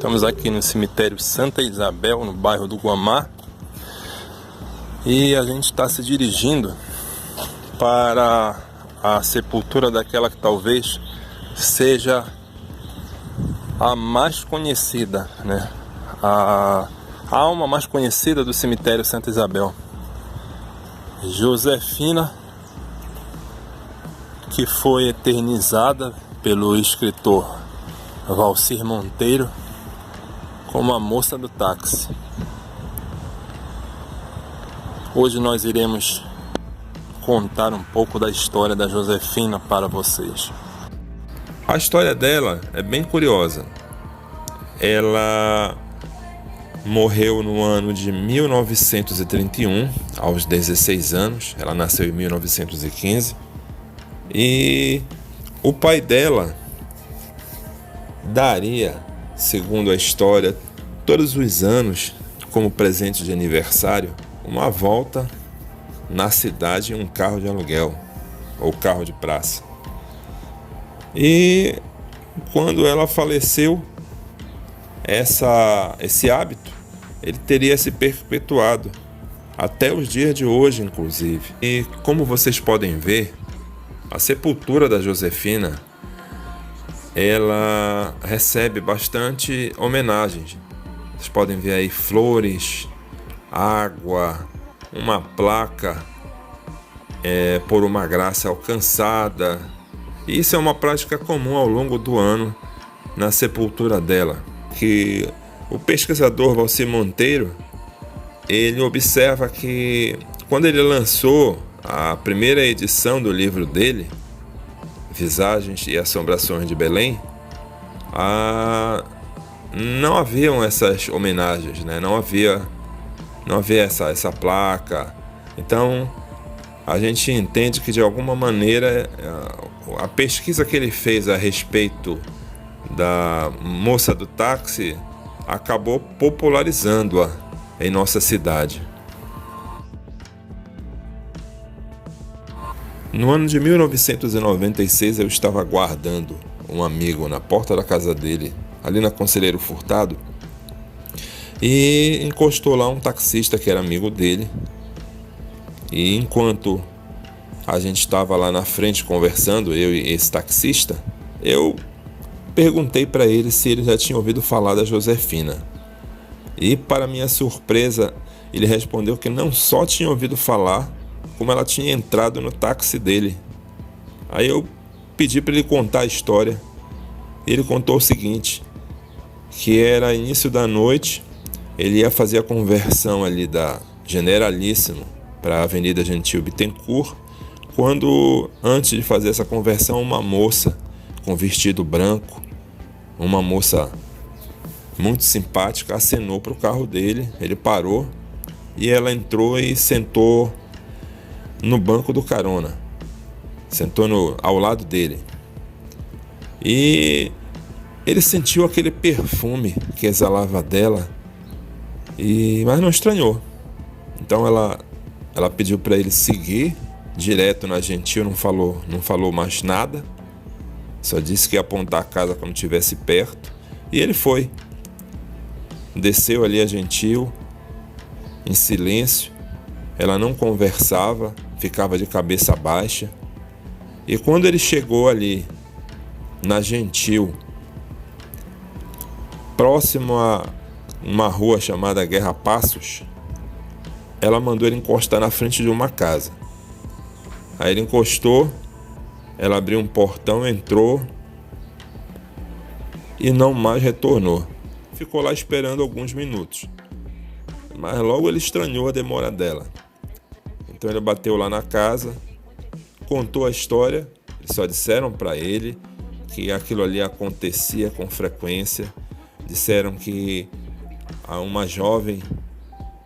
Estamos aqui no cemitério Santa Isabel, no bairro do Guamá, e a gente está se dirigindo para a sepultura daquela que talvez seja a mais conhecida, né? A alma mais conhecida do cemitério Santa Isabel, Josefina, que foi eternizada pelo escritor Valcir Monteiro como a moça do táxi. Hoje nós iremos contar um pouco da história da Josefina para vocês. A história dela é bem curiosa. Ela morreu no ano de 1931, aos 16 anos. Ela nasceu em 1915. E o pai dela daria, segundo a história, todos os anos, como presente de aniversário, uma volta na cidade em um carro de aluguel, ou carro de praça. E quando ela faleceu, esse hábito ele teria se perpetuado até os dias de hoje, inclusive. E como vocês podem ver, a sepultura da Josefina, ela recebe bastante homenagens. Vocês podem ver aí flores, água, uma placa por uma graça alcançada. E isso é uma prática comum ao longo do ano na sepultura dela, que o pesquisador Valcir Monteiro, ele observa que quando ele lançou a primeira edição do livro dele, Visagens e Assombrações de Belém, não haviam essas homenagens, né? Não havia essa placa. Então a gente entende que de alguma maneira a pesquisa que ele fez a respeito da moça do táxi acabou popularizando-a em nossa cidade. No ano de 1996, eu estava aguardando um amigo na porta da casa dele, ali na Conselheiro Furtado, e encostou lá um taxista que era amigo dele. E enquanto a gente estava lá na frente conversando, eu e esse taxista, eu perguntei para ele se ele já tinha ouvido falar da Josefina. E, para minha surpresa, ele respondeu que não só tinha ouvido falar, como ela tinha entrado no táxi dele. Aí eu pedi para ele contar a história. Ele contou o seguinte, que era início da noite, ele ia fazer a conversão ali da Generalíssimo para a Avenida Gentil Bittencourt, quando, antes de fazer essa conversão, uma moça com vestido branco, uma moça muito simpática, acenou para o carro dele. Ele parou e ela entrou e sentou no banco do carona, sentou ao lado dele, e ele sentiu aquele perfume que exalava dela, mas não estranhou. Então ela pediu para ele seguir direto na Gentil, não falou mais nada, só disse que ia apontar a casa quando estivesse perto, e ele foi, desceu ali a Gentil em silêncio. Ela não conversava, ficava de cabeça baixa. E quando ele chegou ali na Gentil, próximo a uma rua chamada Guerra Passos, ela mandou ele encostar na frente de uma casa. Aí ele encostou, ela abriu um portão, entrou e não mais retornou. Ficou lá esperando alguns minutos, mas logo ele estranhou a demora dela. Então ele bateu lá na casa, contou a história. Eles só disseram para ele que aquilo ali acontecia com frequência. Disseram que uma jovem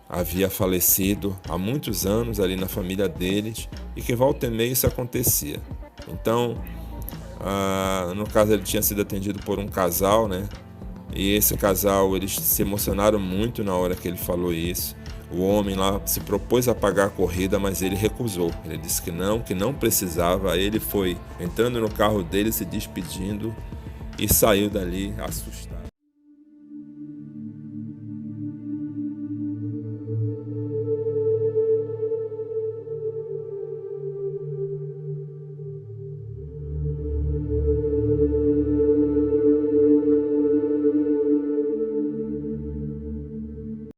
havia falecido há muitos anos ali na família deles e que volta e meia isso acontecia. Então, no caso, ele tinha sido atendido por um casal, né? E esse casal, eles se emocionaram muito na hora que ele falou isso. O homem lá se propôs a pagar a corrida, mas ele recusou. Ele disse que não precisava. Aí ele foi entrando no carro dele, se despedindo, e saiu dali assustado.